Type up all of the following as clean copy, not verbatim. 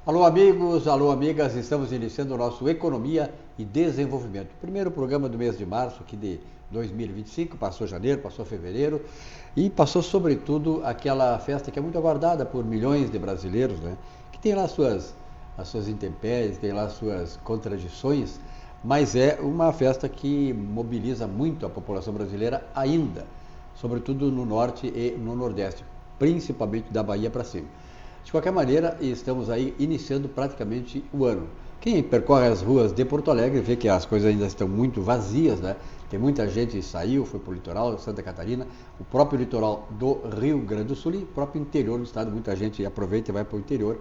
Alô amigos, alô amigas, estamos iniciando o nosso Economia e Desenvolvimento. Primeiro programa do mês de março aqui de 2025, passou janeiro, passou fevereiro e passou sobretudo aquela festa que é muito aguardada por milhões de brasileiros, né? Que tem lá as suas intempéries, tem lá as suas contradições, mas é uma festa que mobiliza muito a população brasileira ainda, sobretudo no norte e no nordeste, principalmente da Bahia para cima. De qualquer maneira, estamos aí iniciando praticamente o ano. Quem percorre as ruas de Porto Alegre vê que as coisas ainda estão muito vazias, né? Tem muita gente que saiu, foi para o litoral, Santa Catarina, o próprio litoral do Rio Grande do Sul e o próprio interior do estado. Muita gente aproveita e vai para o interior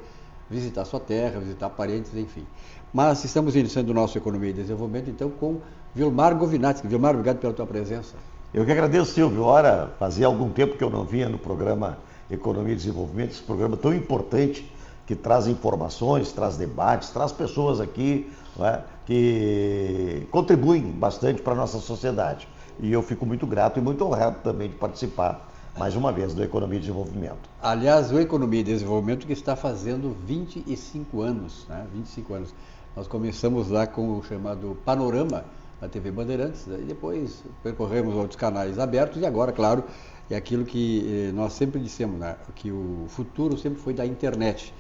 visitar sua terra, visitar parentes, enfim. Mas estamos iniciando o nosso Economia e Desenvolvimento, então, com Vilmar Govinati. Vilmar, obrigado pela tua presença. Eu que agradeço, Silvio. Ora, fazia algum tempo que eu não vinha no programa Economia e Desenvolvimento, esse programa tão importante que traz informações, traz debates, traz pessoas aqui, não é, que contribuem bastante para a nossa sociedade. E eu fico muito grato e muito honrado também de participar, mais uma vez, do Economia e Desenvolvimento. Aliás, o Economia e Desenvolvimento que está fazendo 25 anos, né? 25 anos. Nós começamos lá com o chamado Panorama da TV Bandeirantes, e depois percorremos outros canais abertos e agora, claro, é aquilo que nós sempre dissemos, né? Que o futuro sempre foi da internet.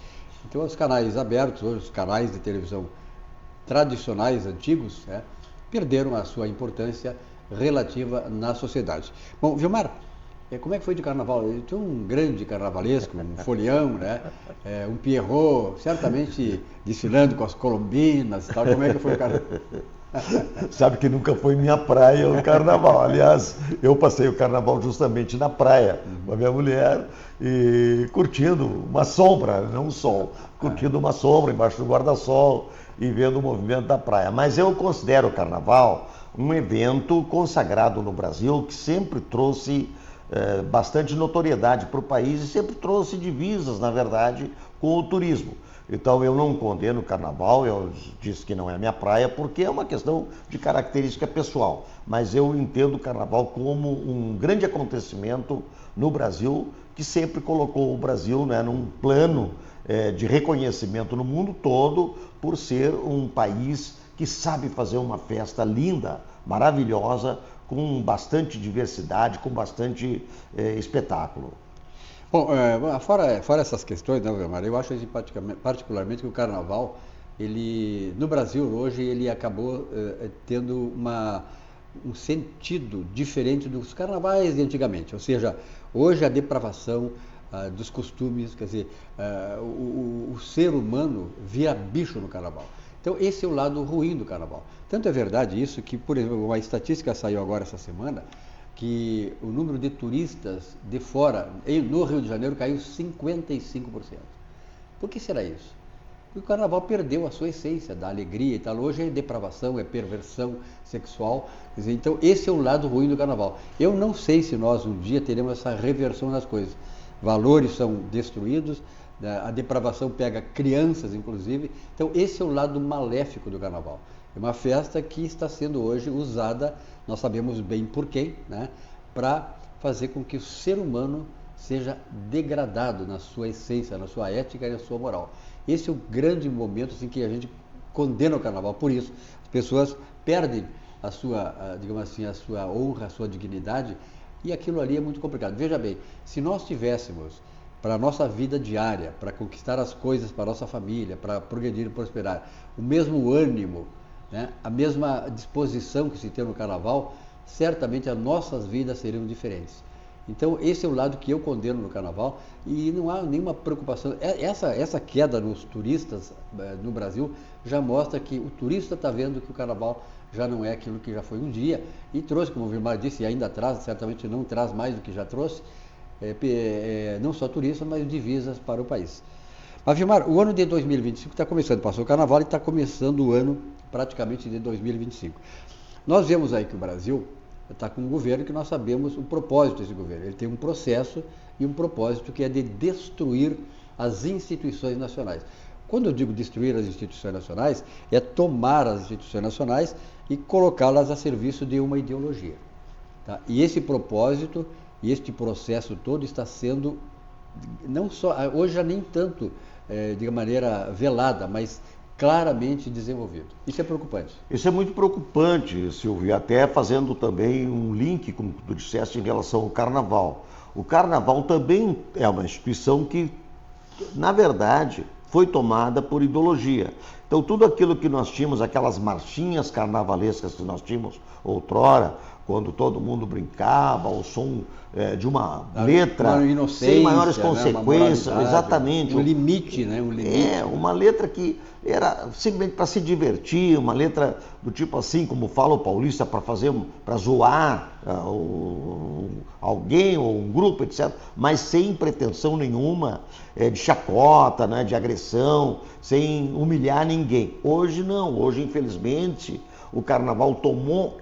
Então, os canais abertos, hoje os canais de televisão tradicionais, antigos, né? Perderam a sua importância relativa na sociedade. Bom, Vilmar, como é que foi de carnaval? Eu tinha um grande carnavalesco, um folião, né? Um Pierrot, certamente desfilando com as colombinas e tal. Como é que foi o carnaval? Sabe que nunca foi minha praia o carnaval. Aliás, eu passei o carnaval justamente na praia com a minha mulher e curtindo uma sombra, não um sol, curtindo uma sombra embaixo do guarda-sol e vendo o movimento da praia. Mas eu considero o carnaval um evento consagrado no Brasil que sempre trouxe bastante notoriedade para o país e sempre trouxe divisas, na verdade, com o turismo. Então eu não condeno o carnaval, eu disse que não é a minha praia, porque é uma questão de característica pessoal. Mas eu entendo o carnaval como um grande acontecimento no Brasil, que sempre colocou o Brasil, né, num plano de reconhecimento no mundo todo, por ser um país que sabe fazer uma festa linda, maravilhosa, com bastante diversidade, com bastante espetáculo. Bom, fora essas questões, né, Vilmar, eu acho particularmente que o carnaval, ele, no Brasil hoje, ele acabou tendo um sentido diferente dos carnavais de antigamente. Ou seja, hoje a depravação dos costumes, quer dizer, o ser humano vira bicho no carnaval. Então, esse é o lado ruim do carnaval. Tanto é verdade isso que, por exemplo, uma estatística saiu agora essa semana, que o número de turistas de fora, no Rio de Janeiro, caiu 55%. Por que será isso? Porque o carnaval perdeu a sua essência da alegria e tal. Hoje é depravação, é perversão sexual. Quer dizer, então, esse é o lado ruim do carnaval. Eu não sei se nós um dia teremos essa reversão das coisas. Valores são destruídos, a depravação pega crianças, inclusive. Então, esse é o lado maléfico do carnaval. É uma festa que está sendo hoje usada, nós sabemos bem por quem, né, para fazer com que o ser humano seja degradado na sua essência, na sua ética e na sua moral. Esse é o grande momento assim, que a gente condena o carnaval. Por isso, as pessoas perdem a sua, digamos assim, a sua honra, a sua dignidade, e aquilo ali é muito complicado. Veja bem, se nós tivéssemos para a nossa vida diária, para conquistar as coisas para a nossa família, para progredir e prosperar, o mesmo ânimo, né, a mesma disposição que se tem no carnaval, certamente as nossas vidas seriam diferentes. Então, esse é o lado que eu condeno no carnaval e não há nenhuma preocupação. Essa queda nos turistas no Brasil já mostra que o turista está vendo que o carnaval já não é aquilo que já foi um dia e trouxe, como o Vilmar disse, e ainda traz, certamente não traz mais do que já trouxe, não só turistas, mas divisas para o país. Mas, Vilmar, o ano de 2025 está começando, passou o carnaval e está começando o ano praticamente de 2025. Nós vemos aí que o Brasil está com um governo que nós sabemos o propósito desse governo. Ele tem um processo e um propósito que é de destruir as instituições nacionais. Quando eu digo destruir as instituições nacionais, é tomar as instituições nacionais e colocá-las a serviço de uma ideologia. Tá? E esse propósito e este processo todo está sendo, não só, hoje já nem tanto de maneira velada, mas claramente desenvolvido. Isso é preocupante. Isso é muito preocupante, Silvio, até fazendo também um link, como tu disseste, em relação ao Carnaval. O Carnaval também é uma instituição que, na verdade, foi tomada por ideologia. Então, tudo aquilo que nós tínhamos, aquelas marchinhas carnavalescas que nós tínhamos outrora, quando todo mundo brincava, o som de uma letra sem maiores consequências, né? Exatamente. Um limite, né? Uma letra que era simplesmente para se divertir, uma letra do tipo assim, como fala o paulista, para zoar alguém ou um grupo, etc., mas sem pretensão nenhuma de chacota, né, de agressão, sem humilhar ninguém. Hoje não, hoje infelizmente o Carnaval tomou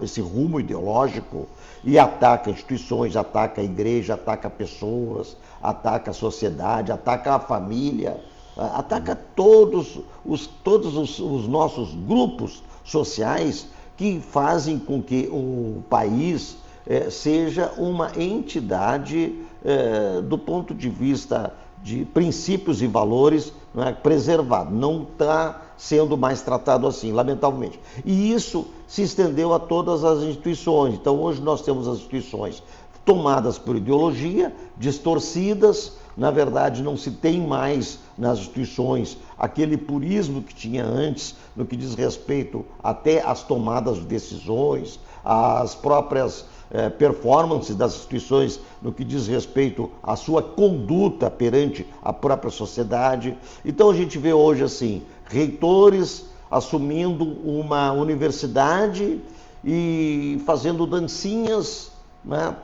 esse rumo ideológico e ataca instituições, ataca a igreja, ataca pessoas, ataca a sociedade, ataca a família, ataca todos os nossos grupos sociais que fazem com que o país seja uma entidade do ponto de vista de princípios e valores, não é, preservado. Não está sendo mais tratado assim, lamentavelmente. E isso se estendeu a todas as instituições. Então, hoje nós temos as instituições tomadas por ideologia, distorcidas. Na verdade, não se tem mais nas instituições aquele purismo que tinha antes, no que diz respeito até às tomadas de decisões, às próprias performances das instituições, no que diz respeito à sua conduta perante a própria sociedade. Então, a gente vê hoje, assim, reitores assumindo uma universidade e fazendo dancinhas, né,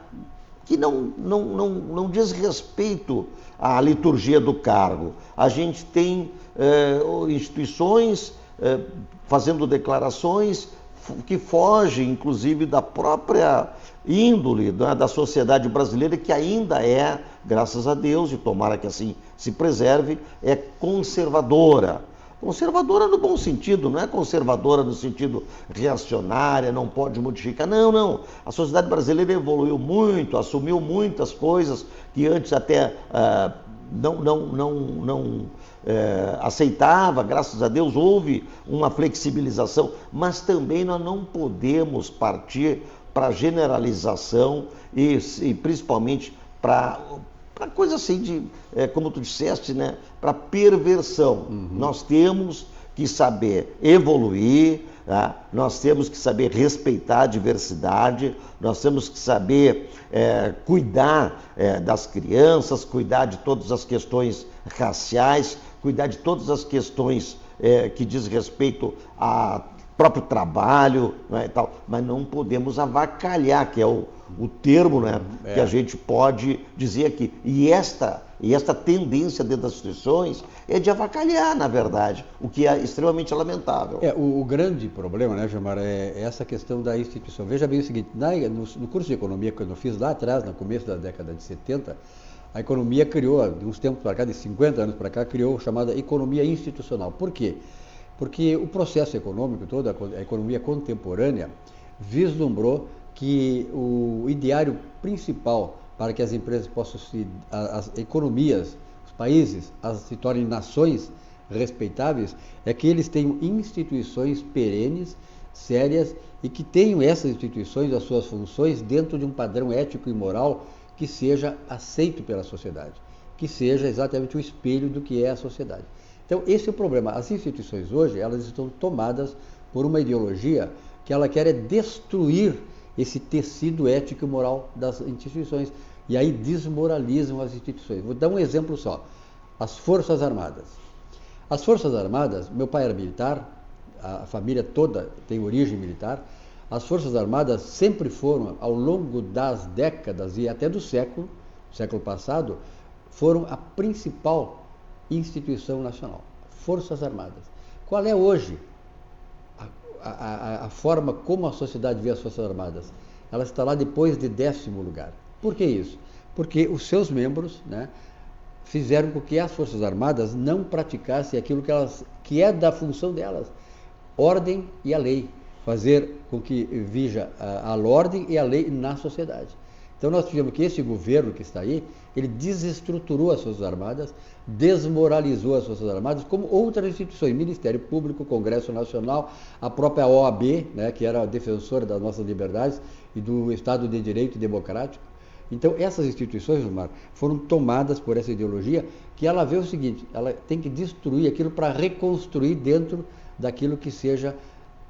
que não diz respeito à liturgia do cargo. A gente tem instituições fazendo declarações que fogem, inclusive, da própria índole da sociedade brasileira, que ainda é, graças a Deus, e tomara que assim se preserve, é conservadora. Conservadora no bom sentido, não é conservadora no sentido reacionária, não pode modificar. Não. A sociedade brasileira evoluiu muito, assumiu muitas coisas que antes até não aceitava. Graças a Deus houve uma flexibilização, mas também nós não podemos partir para generalização e principalmente para coisa assim de, como tu disseste, né, para perversão. Nós temos que saber evoluir, tá? Nós temos que saber respeitar a diversidade, nós temos que saber cuidar das crianças, cuidar de todas as questões raciais, cuidar de todas as questões que diz respeito a próprio trabalho, né, e tal, mas não podemos avacalhar, que é o termo, né, que a gente pode dizer aqui. E esta tendência dentro das instituições é de avacalhar, na verdade, o que é extremamente lamentável. O grande problema, né, Gilmar, é essa questão da instituição. Veja bem o seguinte, no curso de economia que eu fiz lá atrás, no começo da década de 70, a economia criou, de uns tempos para cá, de 50 anos para cá, criou a chamada economia institucional. Por quê? Porque o processo econômico, toda a economia contemporânea, vislumbrou que o ideário principal para que as empresas possam as economias, os países, se tornem nações respeitáveis, é que eles tenham instituições perenes, sérias, e que tenham essas instituições, as suas funções, dentro de um padrão ético e moral que seja aceito pela sociedade, que seja exatamente o espelho do que é a sociedade. Então, esse é o problema. As instituições hoje, elas estão tomadas por uma ideologia que ela quer destruir esse tecido ético e moral das instituições. E aí desmoralizam as instituições. Vou dar um exemplo só. As Forças Armadas. As Forças Armadas, meu pai era militar, a família toda tem origem militar. As Forças Armadas sempre foram, ao longo das décadas e até do século passado, foram a principal instituição nacional, Forças Armadas. Qual é hoje a forma como a sociedade vê as Forças Armadas? Ela está lá depois de 10º lugar. Por que isso? Porque os seus membros, né, fizeram com que as Forças Armadas não praticassem aquilo que é da função delas, ordem e a lei, fazer com que vija a ordem e a lei na sociedade. Então nós tivemos que esse governo que está aí, ele desestruturou as Forças Armadas, desmoralizou as Forças Armadas, como outras instituições, Ministério Público, Congresso Nacional, a própria OAB, né, que era a defensora das nossas liberdades e do Estado de Direito Democrático. Então essas instituições, Gilmar, foram tomadas por essa ideologia que ela vê o seguinte, ela tem que destruir aquilo para reconstruir dentro daquilo que seja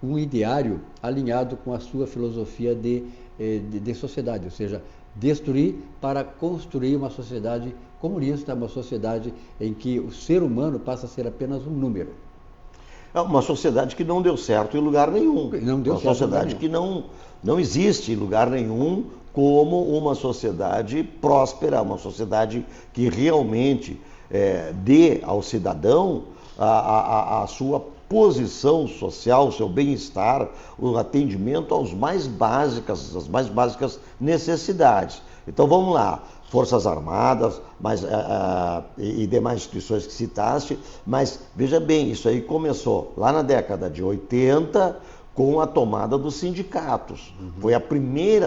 um ideário alinhado com a sua filosofia de sociedade, ou seja, destruir para construir uma sociedade comunista, uma sociedade em que o ser humano passa a ser apenas um número. É uma sociedade que não deu certo em lugar nenhum. Não deu uma certo sociedade que não existe em lugar nenhum como uma sociedade próspera, uma sociedade que realmente dê ao cidadão a sua posição social, o seu bem-estar, o atendimento às mais básicas necessidades. Então vamos lá, Forças Armadas e demais instituições que citaste, mas veja bem, isso aí começou lá na década de 80 com a tomada dos sindicatos. Foi as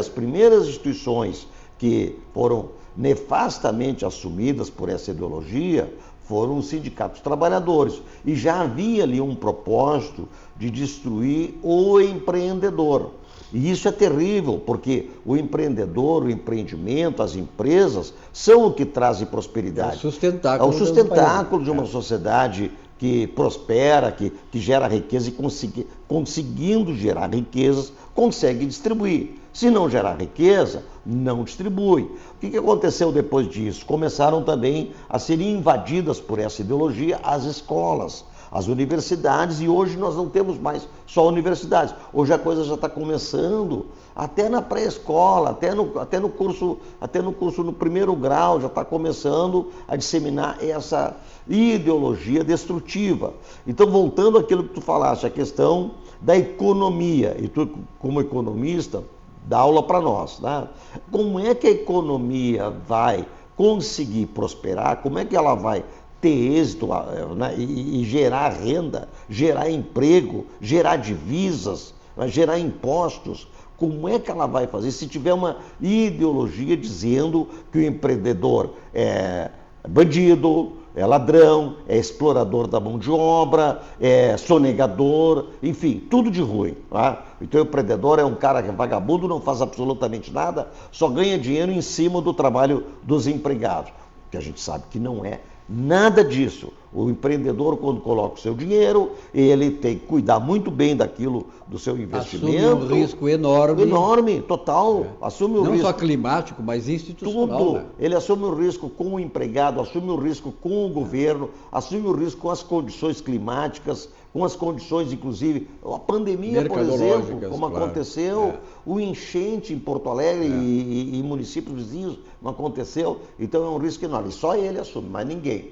primeiras instituições que foram nefastamente assumidas por essa ideologia, foram os sindicatos trabalhadores. E já havia ali um propósito de destruir o empreendedor. E isso é terrível, porque o empreendedor, o empreendimento, as empresas, são o que trazem prosperidade. É o sustentáculo de uma sociedade que prospera, que gera riqueza e conseguindo gerar riquezas, consegue distribuir. Se não gerar riqueza, não distribui. O que aconteceu depois disso? Começaram também a serem invadidas por essa ideologia as escolas, as universidades, e hoje nós não temos mais só universidades. Hoje a coisa já está começando, até na pré-escola, até no curso no primeiro grau, já está começando a disseminar essa ideologia destrutiva. Então, voltando àquilo que tu falaste, a questão da economia, e tu, como economista, dá aula para nós, né? Como é que a economia vai conseguir prosperar? Como é que ela vai ter êxito, né? e gerar renda, gerar emprego, gerar divisas, né? Gerar impostos? Como é que ela vai fazer se tiver uma ideologia dizendo que o empreendedor é bandido, é ladrão, é explorador da mão de obra, é sonegador, enfim, tudo de ruim. Tá? Então o empreendedor é um cara que é vagabundo, não faz absolutamente nada, só ganha dinheiro em cima do trabalho dos empregados. Que a gente sabe que não é nada disso. O empreendedor, quando coloca o seu dinheiro, ele tem que cuidar muito bem daquilo, do seu investimento. Assume um risco enorme. Enorme, total. Assume o risco. Não só climático, mas institucional. Tudo. Né? Ele assume o risco com o empregado, assume o risco com o governo, assume o risco com as condições climáticas, com as condições, inclusive, a pandemia, por exemplo, como claro. Aconteceu, o enchente em Porto Alegre e municípios vizinhos, não aconteceu. Então é um risco enorme. Só ele assume, mas ninguém.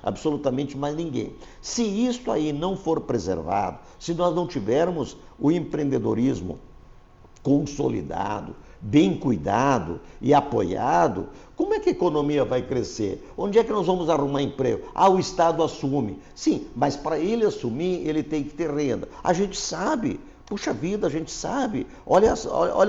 Absolutamente mais ninguém. Se isso aí não for preservado, se nós não tivermos o empreendedorismo consolidado, bem cuidado e apoiado, como é que a economia vai crescer? Onde é que nós vamos arrumar emprego? O Estado assume. Sim, mas para ele assumir, ele tem que ter renda. A gente sabe, puxa vida, a gente sabe. Olha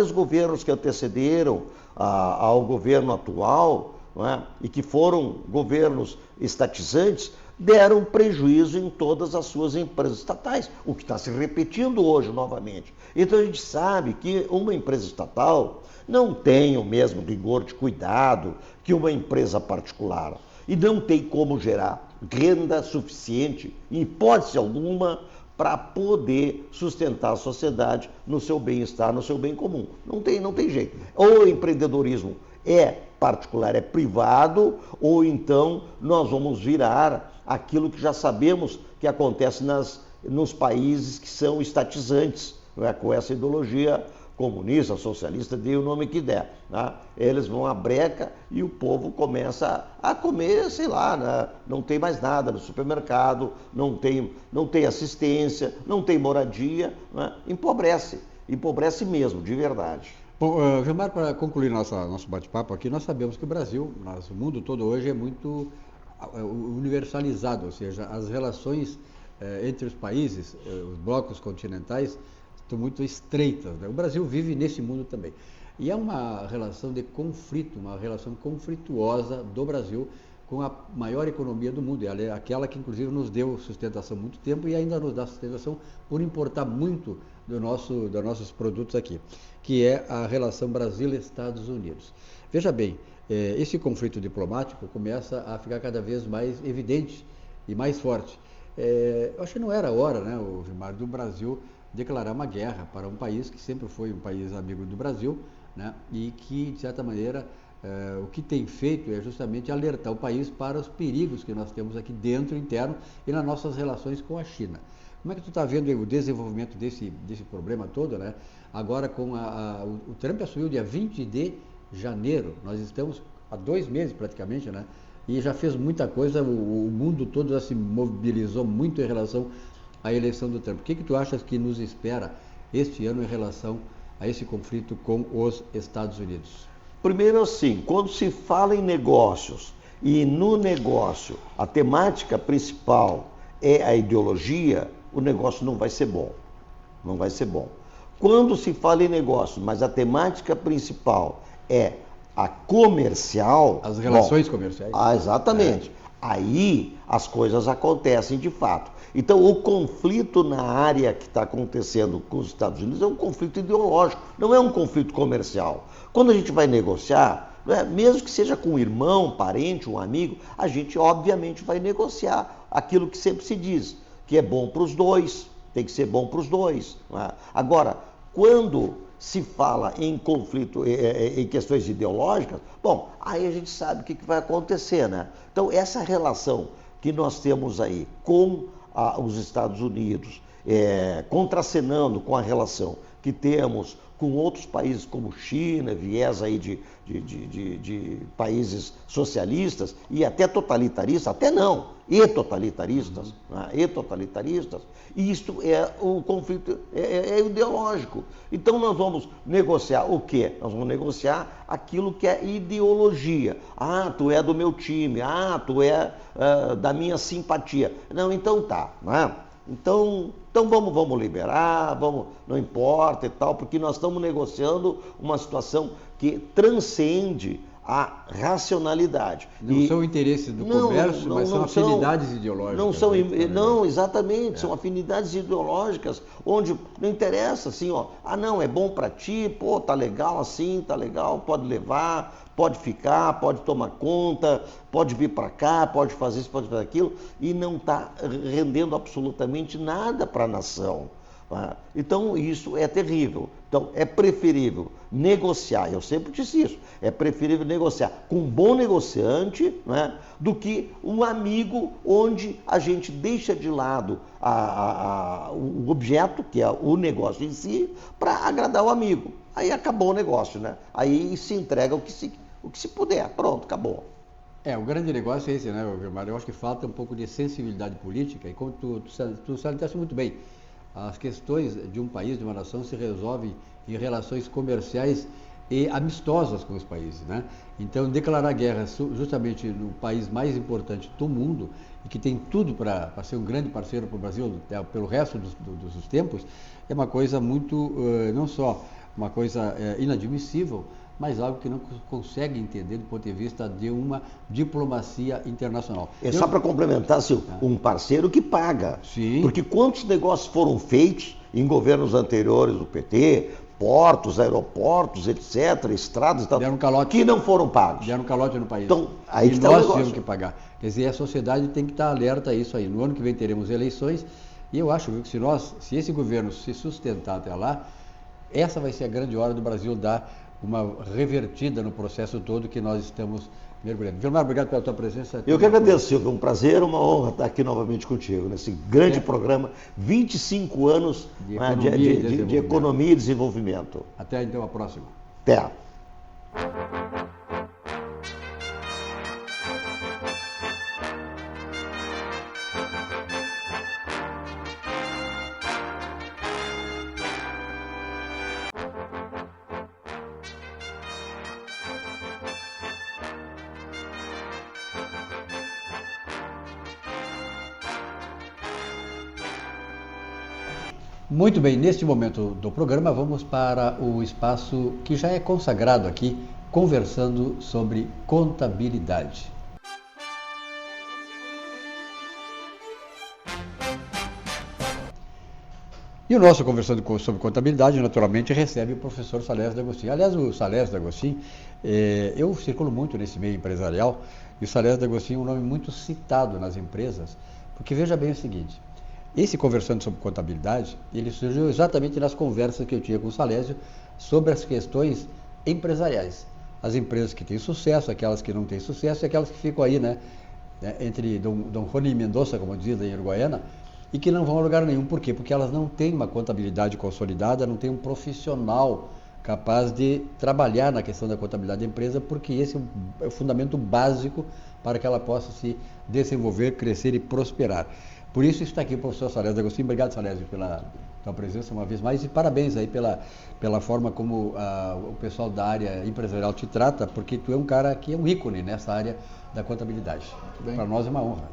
os governos que antecederam ao governo atual, não é? E que foram governos estatizantes, deram prejuízo em todas as suas empresas estatais, o que está se repetindo hoje novamente. Então a gente sabe que uma empresa estatal não tem o mesmo rigor de cuidado que uma empresa particular e não tem como gerar renda suficiente, em hipótese alguma, para poder sustentar a sociedade no seu bem-estar, no seu bem comum. Não tem jeito. Ou o empreendedorismo é particular, é privado, ou então nós vamos virar aquilo que já sabemos que acontece nos países que são estatizantes, não é? Com essa ideologia comunista, socialista, dê o nome que der. Né? Eles vão à breca e o povo começa a comer, sei lá, né? Não tem mais nada no supermercado, não tem assistência, não tem moradia, né? Empobrece mesmo, de verdade. Bom, Gilmar, para concluir nosso bate-papo aqui, nós sabemos que o Brasil, o mundo todo hoje é muito universalizado, ou seja, as relações entre os países, os blocos continentais, estão muito estreitas. Né? O Brasil vive nesse mundo também. E é uma relação de conflito, uma relação conflituosa do Brasil com a maior economia do mundo, ela é aquela que inclusive nos deu sustentação há muito tempo e ainda nos dá sustentação por importar muito dos nossos produtos aqui, que é a relação Brasil-Estados Unidos. Veja bem, esse conflito diplomático começa a ficar cada vez mais evidente e mais forte. Eu acho que não era a hora, né, Gilmar, do Brasil declarar uma guerra para um país que sempre foi um país amigo do Brasil, né, e que, de certa maneira, o que tem feito é justamente alertar o país para os perigos que nós temos aqui dentro, interno, e nas nossas relações com a China. Como é que tu está vendo o desenvolvimento desse problema todo, né? Agora o Trump assumiu dia 20 de janeiro, nós estamos há 2 meses praticamente, né? E já fez muita coisa, o mundo todo já se mobilizou muito em relação à eleição do Trump. O que tu achas que nos espera este ano em relação a esse conflito com os Estados Unidos? Primeiro assim, quando se fala em negócios e no negócio a temática principal é a ideologia, o negócio não vai ser bom. Não vai ser bom. Quando se fala em negócio, mas a temática principal é a comercial... As relações comerciais. Exatamente. Aí as coisas acontecem de fato. Então o conflito na área que está acontecendo com os Estados Unidos é um conflito ideológico, não é um conflito comercial. Quando a gente vai negociar, mesmo que seja com um irmão, parente, um amigo, a gente obviamente vai negociar aquilo que sempre se diz, que é bom para os dois, tem que ser bom para os dois. Agora, quando se fala em conflito, em questões ideológicas, bom, aí a gente sabe o que vai acontecer, né? Então, essa relação que nós temos aí com os Estados Unidos, contracenando com a relação que temos com outros países como China, viés aí de países socialistas e até totalitaristas, até não, e totalitaristas, e isto é o conflito ideológico. Então nós vamos negociar o quê? Nós vamos negociar aquilo que é ideologia. Tu é do meu time, tu é da minha simpatia. Não, então tá, não é? Então vamos liberar, não importa e tal, porque nós estamos negociando uma situação que transcende a racionalidade. Não são interesses do comércio, mas são afinidades ideológicas. Não, exatamente, são afinidades ideológicas, onde não interessa assim, não, é bom para ti, tá legal assim, tá legal, pode levar, pode ficar, pode tomar conta, pode vir para cá, pode fazer isso, pode fazer aquilo, e não está rendendo absolutamente nada para a nação. Então isso é terrível. Então é preferível negociar, eu sempre disse isso, é preferível negociar com um bom negociante, né, do que um amigo onde a gente deixa de lado o objeto, que é o negócio em si, para agradar o amigo. Aí acabou o negócio, né? Aí se entrega o que se puder, pronto, acabou. O grande negócio é esse, né, Gilmar? Eu acho que falta um pouco de sensibilidade política, e como tu salientaste muito bem, as questões de um país, de uma nação, se resolvem em relações comerciais e amistosas com os países, né? Então, declarar guerra justamente no país mais importante do mundo e que tem tudo para ser um grande parceiro para o Brasil pelo resto dos tempos, é uma coisa muito, não só uma coisa inadmissível, mas algo que não consegue entender do ponto de vista de uma diplomacia internacional. Só para complementar, um parceiro que paga. Sim. Porque quantos negócios foram feitos em governos anteriores do PT, portos, aeroportos, etc., estradas e tal, deram calote, que não foram pagos. Deram calote no país. Então, aí e nós temos que pagar. Quer dizer, a sociedade tem que estar alerta a isso aí. No ano que vem teremos eleições, e eu acho que se esse governo se sustentar até lá, essa vai ser a grande hora do Brasil dar uma revertida no processo todo que nós estamos mergulhando. Gilmar, obrigado pela tua presença. Eu que agradeço, Silvio. Um prazer, uma honra estar aqui novamente contigo, nesse grande programa, 25 anos de economia e desenvolvimento. Até então a próxima. Até. Muito bem, neste momento do programa vamos para o espaço que já é consagrado aqui, conversando sobre contabilidade. E o nosso Conversando sobre Contabilidade, naturalmente, recebe o professor Salésio D'Agostinho. Aliás, o Salésio D'Agostinho, eu circulo muito nesse meio empresarial, e o Salésio D'Agostinho é um nome muito citado nas empresas, porque veja bem o seguinte, esse Conversando sobre Contabilidade, ele surgiu exatamente nas conversas que eu tinha com o Salésio sobre as questões empresariais. As empresas que têm sucesso, aquelas que não têm sucesso e aquelas que ficam aí, né, entre Dom Juan e Mendonça, como diz em Uruguaiana, e que não vão a lugar nenhum. Por quê? Porque elas não têm uma contabilidade consolidada, não têm um profissional capaz de trabalhar na questão da contabilidade da empresa, porque esse é o fundamento básico para que ela possa se desenvolver, crescer e prosperar. Por isso está aqui o professor Salésio D'Agostinho. Obrigado, Salésio, pela tua presença uma vez mais e parabéns aí pela forma como o pessoal da área empresarial te trata, porque tu é um cara que é um ícone nessa área da contabilidade. Para nós é uma honra.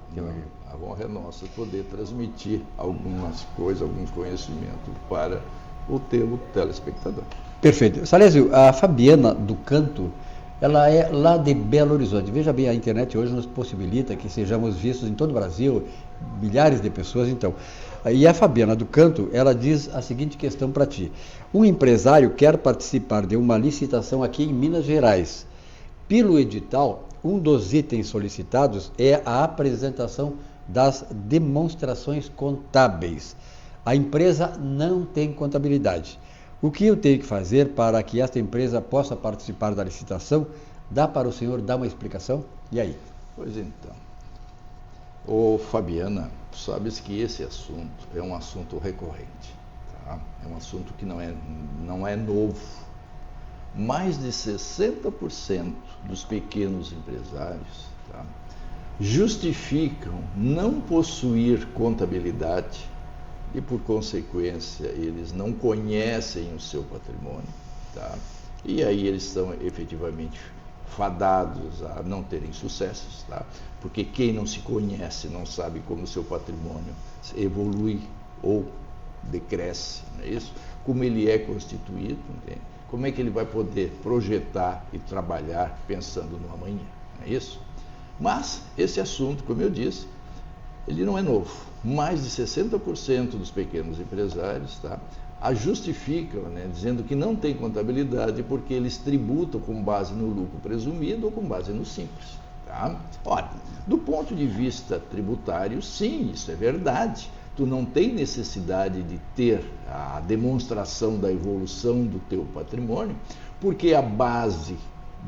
A honra é nossa poder transmitir algumas coisas, alguns conhecimentos para o teu telespectador. Perfeito. Salésio, a Fabiana do Canto, ela é lá de Belo Horizonte. Veja bem, a internet hoje nos possibilita que sejamos vistos em todo o Brasil, milhares de pessoas, então. E a Fabiana do Canto, ela diz a seguinte questão para ti. Um empresário quer participar de uma licitação aqui em Minas Gerais. Pelo edital, um dos itens solicitados é a apresentação das demonstrações contábeis. A empresa não tem contabilidade. O que eu tenho que fazer para que esta empresa possa participar da licitação? Dá para o senhor dar uma explicação? E aí? Pois então. Ô Fabiana, sabes que esse assunto é um assunto recorrente, tá? É um assunto que não é novo. Mais de 60% dos pequenos empresários, tá, justificam não possuir contabilidade e, por consequência, eles não conhecem o seu patrimônio, tá? E aí eles estão efetivamente fadados a não terem sucessos, tá? Porque quem não se conhece não sabe como o seu patrimônio evolui ou decresce, não é isso? Como ele é constituído, entende? Como é que ele vai poder projetar e trabalhar pensando no amanhã, não é isso? Mas esse assunto, como eu disse, ele não é novo. Mais de 60% dos pequenos empresários, tá, a justificam, né, dizendo que não tem contabilidade porque eles tributam com base no lucro presumido ou com base no simples. Tá? Olha, do ponto de vista tributário, sim, isso é verdade. Tu não tem necessidade de ter a demonstração da evolução do teu patrimônio, porque a base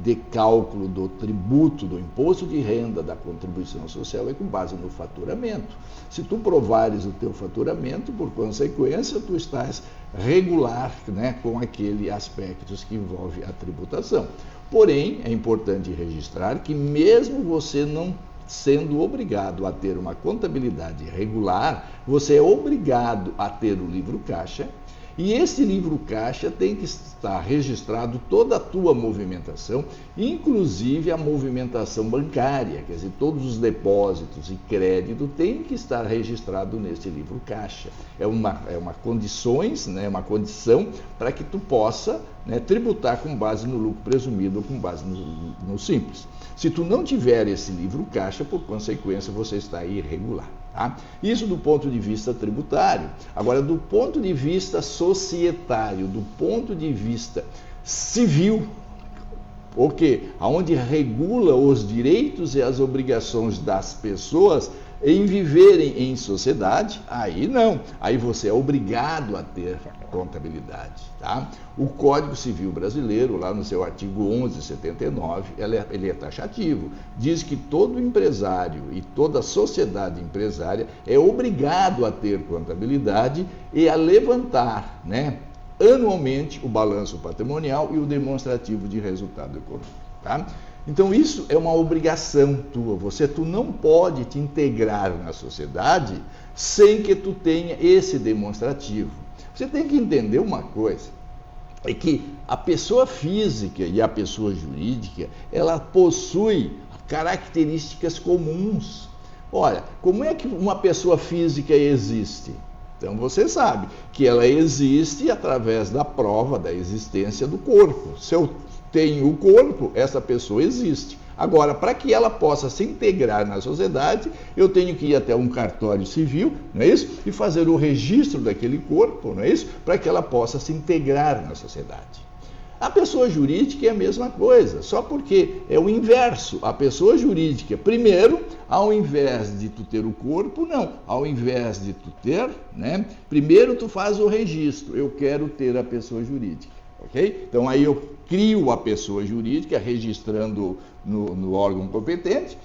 de cálculo do tributo, do imposto de renda, da contribuição social é com base no faturamento. Se tu provares o teu faturamento, por consequência, tu estás regular, né, com aqueles aspectos que envolvem a tributação. Porém, é importante registrar que mesmo você não sendo obrigado a ter uma contabilidade regular, você é obrigado a ter o livro caixa, e esse livro caixa tem que estar registrado toda a tua movimentação, inclusive a movimentação bancária, quer dizer, todos os depósitos e crédito tem que estar registrado nesse livro caixa. É uma condições, né, uma condição para que tu possa, né, tributar com base no lucro presumido ou com base no simples. Se tu não tiver esse livro caixa, por consequência, você está irregular. Tá? Isso do ponto de vista tributário. Agora, do ponto de vista societário, do ponto de vista civil, o quê? Onde regula os direitos e as obrigações das pessoas em viverem em sociedade, aí não. Aí você é obrigado a ter contabilidade. Tá? O Código Civil Brasileiro, lá no seu artigo 1179, ele é taxativo. Diz que todo empresário e toda sociedade empresária é obrigado a ter contabilidade e a levantar, né, anualmente o balanço patrimonial e o demonstrativo de resultado econômico. Tá? Então isso é uma obrigação tua. Tu não pode te integrar na sociedade sem que tu tenha esse demonstrativo. Você tem que entender uma coisa, é que a pessoa física e a pessoa jurídica, ela possui características comuns. Olha, como é que uma pessoa física existe? Então você sabe que ela existe através da prova da existência do corpo. Se eu tenho o corpo, essa pessoa existe. Agora, para que ela possa se integrar na sociedade, eu tenho que ir até um cartório civil, não é isso? E fazer o registro daquele corpo, não é isso? Para que ela possa se integrar na sociedade. A pessoa jurídica é a mesma coisa, só porque é o inverso. A pessoa jurídica, primeiro, ao invés de tu ter o corpo, não. Ao invés de tu ter, né? Primeiro tu faz o registro. Eu quero ter a pessoa jurídica, ok? Então aí eu crio a pessoa jurídica, registrando no órgão competente,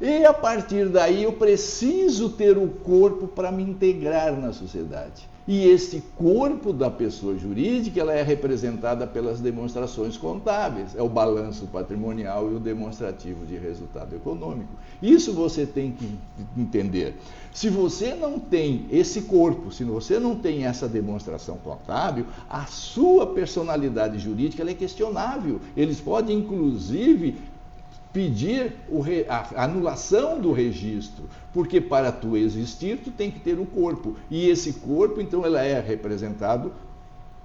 e a partir daí eu preciso ter o corpo para me integrar na sociedade. E esse corpo da pessoa jurídica, ela é representada pelas demonstrações contábeis, é o balanço patrimonial e o demonstrativo de resultado econômico. Isso você tem que entender. Se você não tem esse corpo, se você não tem essa demonstração contábil, a sua personalidade jurídica ela é questionável. Eles podem, inclusive, pedir a anulação do registro, porque para tu existir, tu tem que ter o corpo. E esse corpo, então, ela é representado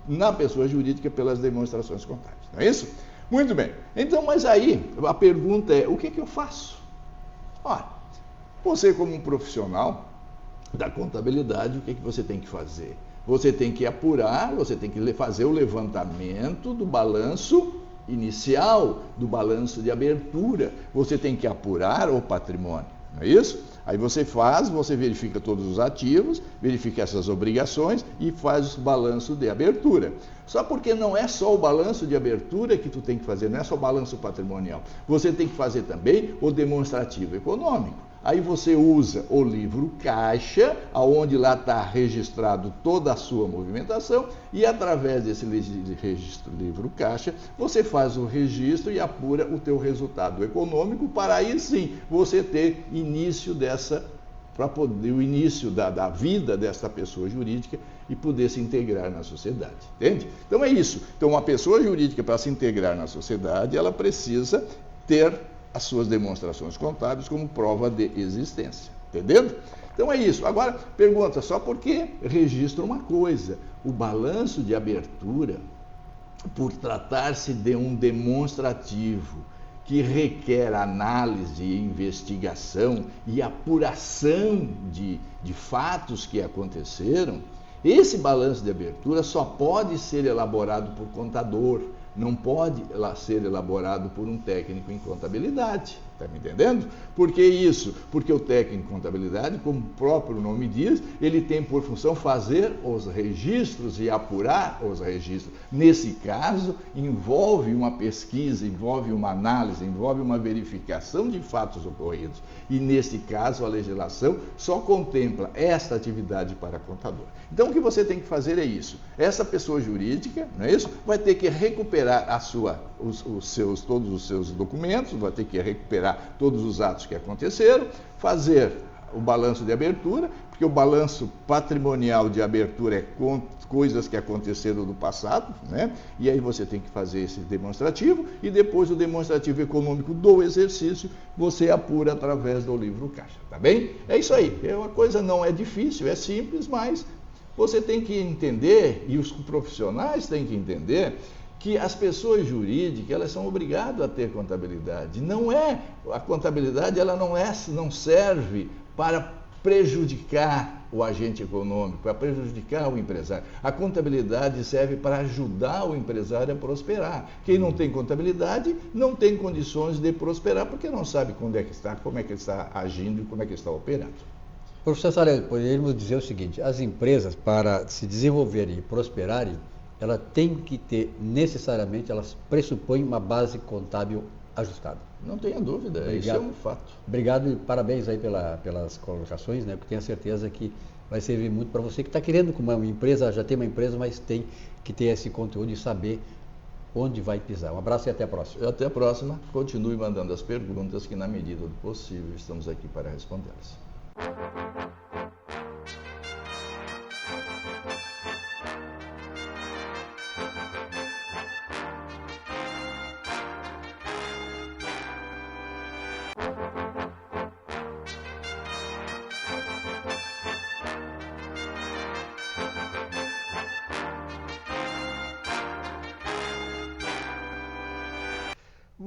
na pessoa jurídica pelas demonstrações contábeis. Não é isso? Muito bem. Então, mas aí, a pergunta é, o que eu faço? Olha, você como um profissional da contabilidade, o que você tem que fazer? Você tem que apurar, você tem que fazer o levantamento do balanço inicial, do balanço de abertura. Você tem que apurar o patrimônio, não é isso? Aí você verifica todos os ativos, verifica essas obrigações e faz o balanço de abertura. Só porque não é só o balanço de abertura que tu tem que fazer, não é só o balanço patrimonial. Você tem que fazer também o demonstrativo econômico. Aí você usa o livro caixa, onde lá está registrado toda a sua movimentação, e através desse livro caixa, você faz o registro e apura o teu resultado econômico, para aí sim você ter início o início da vida dessa pessoa jurídica e poder se integrar na sociedade, entende? Então é isso. Então uma pessoa jurídica, para se integrar na sociedade, ela precisa ter as suas demonstrações contábeis como prova de existência, entendendo? Então é isso. Agora, pergunta, só porque registra uma coisa, o balanço de abertura, por tratar-se de um demonstrativo que requer análise, investigação e apuração de fatos que aconteceram, esse balanço de abertura só pode ser elaborado por contador, não pode ser elaborado por um técnico em contabilidade. Está me entendendo? Por que isso? Porque o técnico em contabilidade, como o próprio nome diz, ele tem por função fazer os registros e apurar os registros. Nesse caso, envolve uma pesquisa, envolve uma análise, envolve uma verificação de fatos ocorridos. E nesse caso, a legislação só contempla esta atividade para contador. Então, o que você tem que fazer é isso. Essa pessoa jurídica, não é isso? Vai ter que recuperar todos os seus documentos, vai ter que recuperar todos os atos que aconteceram, fazer o balanço de abertura, porque o balanço patrimonial de abertura é coisas que aconteceram no passado, né? E aí você tem que fazer esse demonstrativo e depois o demonstrativo econômico do exercício você apura através do livro caixa, tá bem? É isso aí, uma coisa não é difícil, é simples, mas você tem que entender, e os profissionais têm que entender, que as pessoas jurídicas, elas são obrigadas a ter contabilidade. A contabilidade ela não serve para prejudicar o agente econômico, para prejudicar o empresário. A contabilidade serve para ajudar o empresário a prosperar. Quem não tem contabilidade não tem condições de prosperar, porque não sabe onde é que está, como é que está agindo e como é que está operando. Professor Saraiva, poderíamos dizer o seguinte, as empresas, para se desenvolverem e prosperarem, elas têm que ter, necessariamente, elas pressupõem uma base contábil ajustada. Não tenha dúvida, Obrigado. Isso é um fato. Obrigado e parabéns aí pelas colocações, né? Porque tenho certeza que vai servir muito para você que está querendo, como uma empresa, já tem uma empresa, mas tem que ter esse conteúdo e saber onde vai pisar. Um abraço e até a próxima. Até a próxima. Continue mandando as perguntas que, na medida do possível, estamos aqui para respondê-las.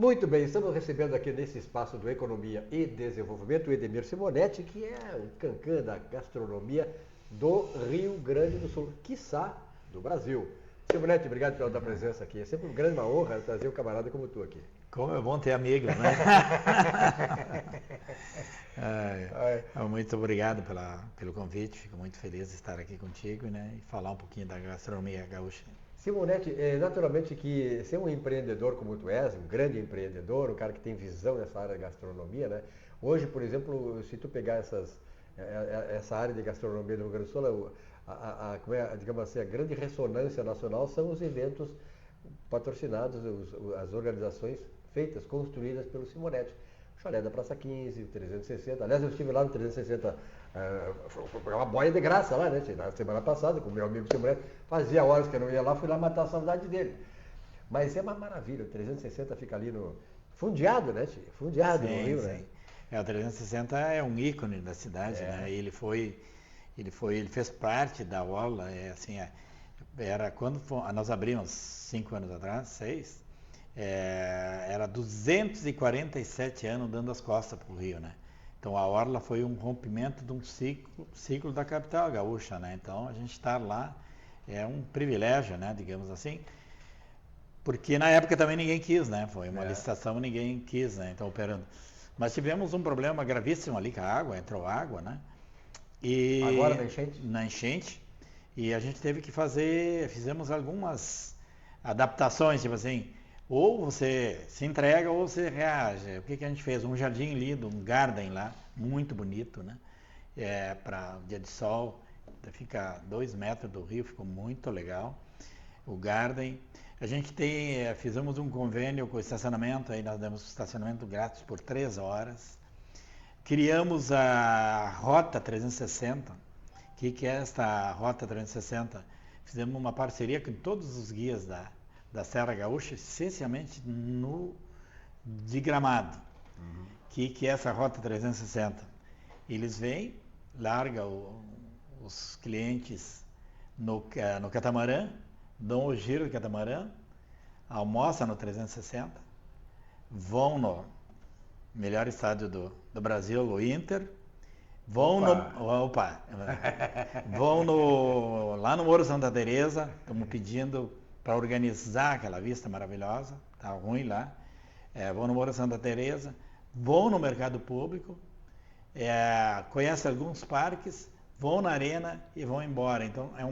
Muito bem, estamos recebendo aqui nesse espaço do Economia e Desenvolvimento o Edemir Simonetti, que é o cancã da gastronomia do Rio Grande do Sul, quiçá do Brasil. Simonetti, obrigado pela tua presença aqui. É sempre uma honra trazer um camarada como tu aqui. Como é bom ter amigo, né? Muito obrigado pelo convite, fico muito feliz de estar aqui contigo, né, e falar um pouquinho da gastronomia gaúcha. Simonetti, naturalmente que ser um empreendedor como tu és, um grande empreendedor, um cara que tem visão nessa área da gastronomia, né? Hoje, por exemplo, se tu pegar essa área de gastronomia do Rio Grande do Sul, digamos assim, a grande ressonância nacional são os eventos patrocinados, as organizações feitas, construídas pelo Simonetti. O Chalé da Praça 15, o 360. Aliás, eu estive lá no 360, foi uma boia de graça lá, né? Na semana passada, com o meu amigo Simonetti. Fazia horas que eu não ia lá, fui lá matar a saudade dele. Mas é uma maravilha, o 360 fica ali no... Fundeado, né, tio? Fundeado no Rio, né? O 360 é um ícone da cidade, né? Ele fez parte da orla, era quando nós abrimos 5 anos atrás, 6, era 247 anos dando as costas para o Rio, né? Então a orla foi um rompimento de um ciclo da capital gaúcha, né? Então a gente estar lá é um privilégio, né? Digamos assim, porque na época também ninguém quis, né? Foi uma licitação, ninguém quis, né? Então operando. Mas tivemos um problema gravíssimo ali com a água, entrou água, né? E agora na enchente? Na enchente. E a gente teve que fizemos algumas adaptações, tipo assim, ou você se entrega ou você reage. O que a gente fez? Um jardim lindo, um garden lá, muito bonito, né? Para dia de sol, fica 2 metros do rio, ficou muito legal. O garden. A gente fizemos um convênio com o estacionamento, aí nós demos estacionamento grátis por 3 horas. Criamos a Rota 360. O que é esta Rota 360? Fizemos uma parceria com todos os guias da Serra Gaúcha, essencialmente de Gramado. O que é essa Rota 360? Eles vêm, largam os clientes no catamarã, dão o giro do catamarã, almoçam no 360, vão no melhor estádio do Brasil, o Inter, vão lá no Morro Santa Teresa, estamos pedindo para organizar aquela vista maravilhosa, tá ruim lá, vão no Morro Santa Teresa, vão no mercado público, conhecem alguns parques, vão na arena e vão embora. Então é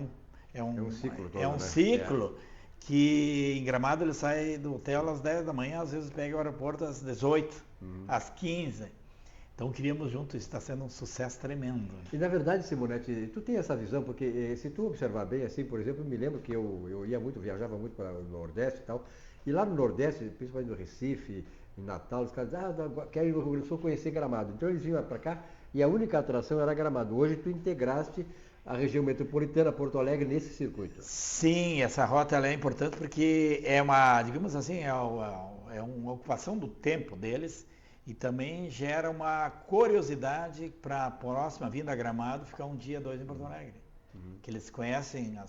um ciclo todo, é um né? ciclo que em Gramado ele sai do hotel às 10 da manhã, às vezes pega o aeroporto às 18, às 15. Então queríamos juntos, está sendo um sucesso tremendo. E na verdade, Simonetti, tu tem essa visão, porque se tu observar bem, assim, por exemplo, eu me lembro que eu viajava muito para o Nordeste e tal, e lá no Nordeste, principalmente no Recife, em Natal, os caras diziam, querem ir no Rio Grande do Sul conhecer Gramado. Então eles vinham para cá e a única atração era Gramado. Hoje tu integraste a região metropolitana, Porto Alegre, nesse circuito. Sim, essa rota ela é importante porque é uma, digamos assim, é uma ocupação do tempo deles e também gera uma curiosidade para a próxima vinda a Gramado ficar 1 dia, 2 em Porto Alegre. Que eles conhecem,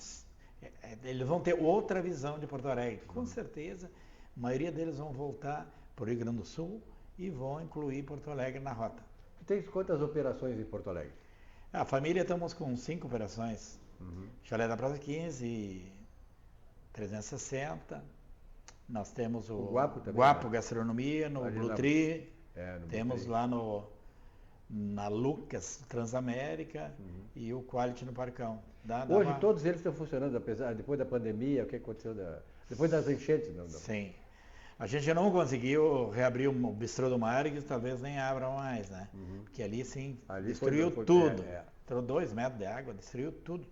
eles vão ter outra visão de Porto Alegre. Com certeza, a maioria deles vão voltar para o Rio Grande do Sul e vão incluir Porto Alegre na rota. Tu tens quantas operações em Porto Alegre? A família estamos com 5 operações. Chalé da Praça 15, 360. Nós temos o Guapo também, Guapo né? Gastronomia, no Ali Blue Tree. no Temos Blue lá na Lucas Transamérica e o Quality no Parcão. Hoje todos eles estão funcionando, depois da pandemia, o que aconteceu depois das enchentes? Sim. A gente não conseguiu reabrir o Bistrô do Mar, que talvez nem abra mais, né? Porque ali sim, destruiu tudo. Entrou 2 metros de água, destruiu tudo.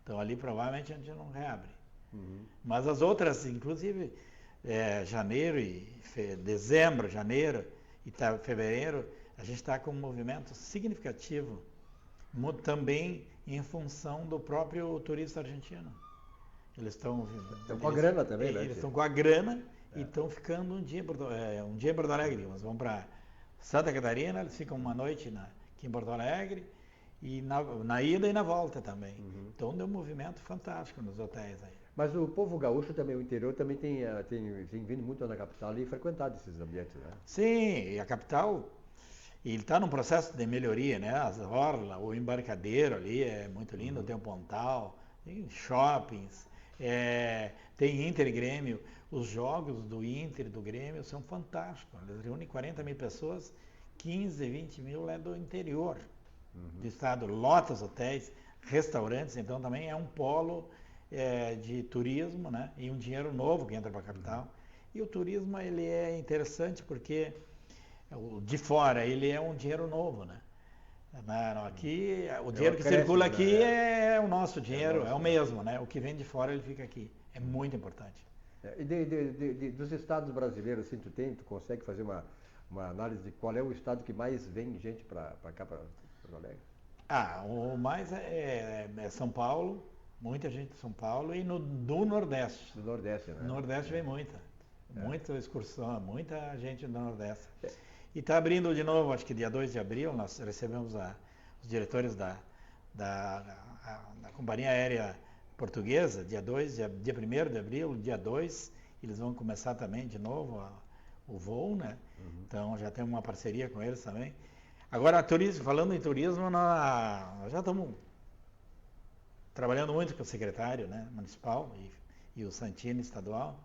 Então ali provavelmente a gente não reabre. Mas as outras, inclusive janeiro e dezembro, janeiro e fevereiro, a gente está com um movimento significativo, também em função do próprio turista argentino. Eles estão com a grana também, né? Eles estão com a grana e estão ficando um dia em Porto Alegre. Eles vão para Santa Catarina, eles ficam uma noite aqui em Porto Alegre e na ida e na volta também. Então deu um movimento fantástico nos hotéis aí. Mas o povo gaúcho também, o interior também tem vindo muito na capital e frequentado esses ambientes, né? Sim, e a capital, ele está num processo de melhoria, né? As orla, o embarcadero ali é muito lindo, tem o Pontal, tem shoppings, tem Inter e Grêmio. Os jogos do Inter e do Grêmio são fantásticos. Eles reúnem 40 mil pessoas, 15, 20 mil é do interior do estado. Lota os hotéis, restaurantes, então também é um polo de turismo, né? E um dinheiro novo que entra para a capital. E o turismo ele é interessante porque de fora ele é um dinheiro novo, né? Aqui, o dinheiro que circula aqui é o nosso dinheiro, é o mesmo, né? O que vem de fora ele fica aqui. É muito importante. E dos estados brasileiros, assim, tu consegue fazer uma análise de qual é o estado que mais vem gente para cá, para Porto Alegre? O mais é São Paulo, muita gente de São Paulo e do Nordeste. Do Nordeste, né? Do Nordeste vem muita excursão, muita gente do Nordeste. E está abrindo de novo, acho que dia 2 de abril, nós recebemos os diretores da Companhia Aérea Portuguesa, dia 1º de abril, dia 2, eles vão começar também de novo o voo, né? Então já temos uma parceria com eles também. Agora, falando em turismo, nós já estamos trabalhando muito com o secretário, né, municipal e o Santini estadual,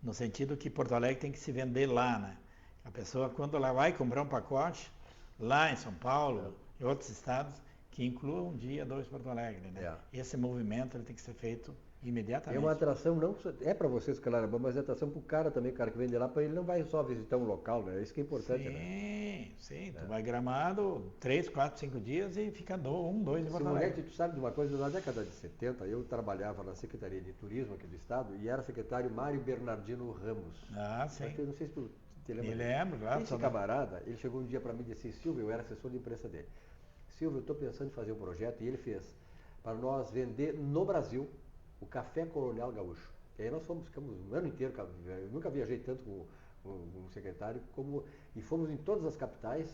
no sentido que Porto Alegre tem que se vender lá, né? A pessoa, quando ela vai comprar um pacote, lá em São Paulo, em outros estados, que inclua um dia 2 Porto Alegre, né? Esse movimento ele tem que ser feito imediatamente. É uma atração, não é para vocês, claro, mas é atração para o cara também, o cara que vem de lá, ele não vai só visitar um local, né? Isso que é importante, né? Sim, tu vai Gramado 3, 4, 5 dias e fica 2 em Porto Alegre. Tu sabe de uma coisa, na década de 70, eu trabalhava na Secretaria de Turismo aqui do Estado e era secretário Mário Bernardino Ramos. Sim. Eu não sei se tu te lembra. Me lembro, claro. Esse camarada, ele chegou um dia para mim e disse: Silvio, eu era assessor de imprensa dele. Silvio, eu estou pensando em fazer um projeto, e ele fez, para nós vender no Brasil o café colonial gaúcho. E aí nós ficamos um ano inteiro, eu nunca viajei tanto com um secretário, e fomos em todas as capitais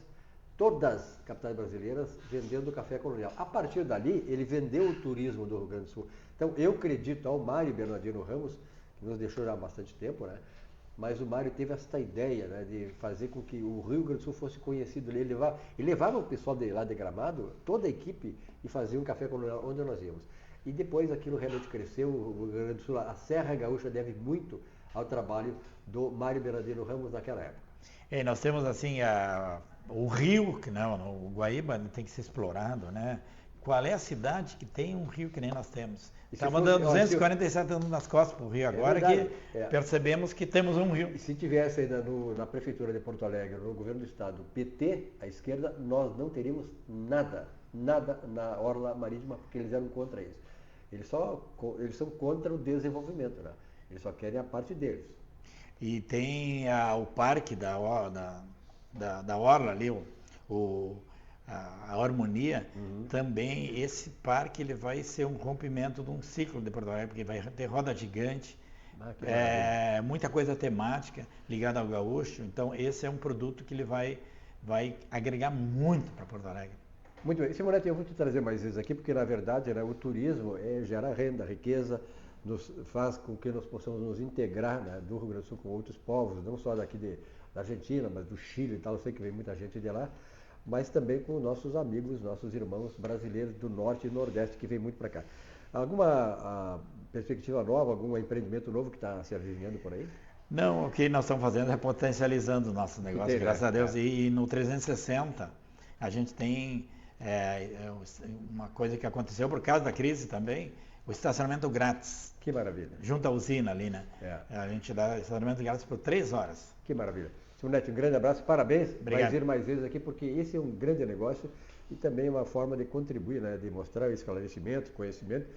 brasileiras, vendendo o café colonial. A partir dali, ele vendeu o turismo do Rio Grande do Sul. Então, eu acredito ao Mário Bernardino Ramos, que nos deixou já há bastante tempo, né? Mas o Mário teve esta ideia, né, de fazer com que o Rio Grande do Sul fosse conhecido. Ele levava o pessoal lá de Gramado, toda a equipe, e fazia um café colonial onde nós íamos. E depois aquilo realmente cresceu. O Rio Grande do Sul, a Serra Gaúcha deve muito ao trabalho do Mário Bernardino Ramos naquela época. Nós temos assim o rio, que não, o Guaíba tem que ser explorado, né? Qual é a cidade que tem um rio que nem nós temos? Estamos dando 247 anos nas costas para o rio agora, percebemos que temos um rio. E se tivesse ainda na Prefeitura de Porto Alegre, no Governo do Estado, PT, à esquerda, nós não teríamos nada na orla marítima, porque eles eram contra isso. Eles são contra o desenvolvimento, né? Eles só querem a parte deles. E tem o parque da orla ali, a Harmonia, também esse parque ele vai ser um rompimento de um ciclo de Porto Alegre, porque vai ter roda gigante, muita coisa temática ligada ao gaúcho. Então esse é um produto que ele vai agregar muito para Porto Alegre. Muito bem. Simonetti, eu vou te trazer mais vezes aqui, porque na verdade, né, o turismo gera renda, riqueza, faz com que nós possamos nos integrar, né, do Rio Grande do Sul com outros povos, não só daqui da Argentina, mas do Chile e tal. Eu sei que vem muita gente de lá, mas também com nossos amigos, nossos irmãos brasileiros do Norte e Nordeste, que vem muito para cá. Alguma perspectiva nova, algum empreendimento novo que está se avizinhando por aí? Não, o que nós estamos fazendo é potencializando o nosso negócio, graças a Deus. E no 360, a gente tem uma coisa que aconteceu por causa da crise também, o estacionamento grátis. Que maravilha. Junto à usina ali, né? A gente dá estacionamento grátis por 3 horas. Que maravilha. Simonetti, um grande abraço, parabéns. Obrigado. Vai vir mais vezes aqui, porque esse é um grande negócio e também uma forma de contribuir, né, de mostrar o esclarecimento, conhecimento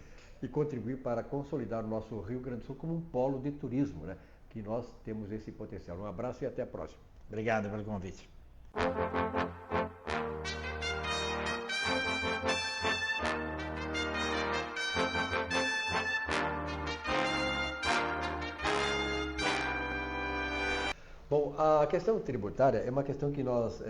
e contribuir para consolidar o nosso Rio Grande do Sul como um polo de turismo, né, que nós temos esse potencial. Um abraço e até a próxima. Obrigado pelo convite. Bom, a questão tributária é uma questão que nós,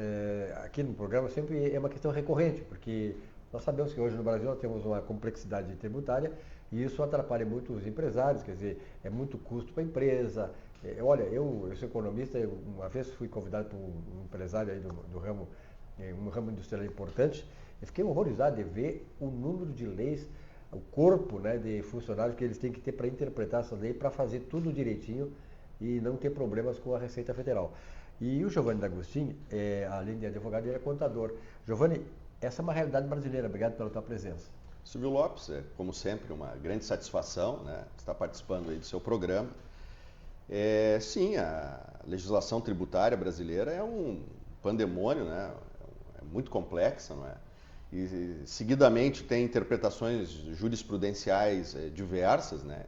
aqui no programa, sempre é uma questão recorrente, porque nós sabemos que hoje no Brasil nós temos uma complexidade tributária E isso atrapalha muito os empresários, quer dizer, é muito custo para a empresa. Olha, eu sou economista, uma vez fui convidado por um empresário aí do ramo, um ramo industrial importante, eu fiquei horrorizado de ver o número de leis, o corpo, né, de funcionários que eles têm que ter para interpretar essa lei, para fazer tudo direitinho e não ter problemas com a Receita Federal. E o Giovanni D'Agostini, além de advogado, ele é contador. Giovanni, essa é uma realidade brasileira. Obrigado pela tua presença. Silvio Lopes, como sempre, uma grande satisfação, né, estar participando aí do seu programa. Sim, a legislação tributária brasileira é um pandemônio, né, é muito complexa, não é? E seguidamente tem interpretações jurisprudenciais diversas, né,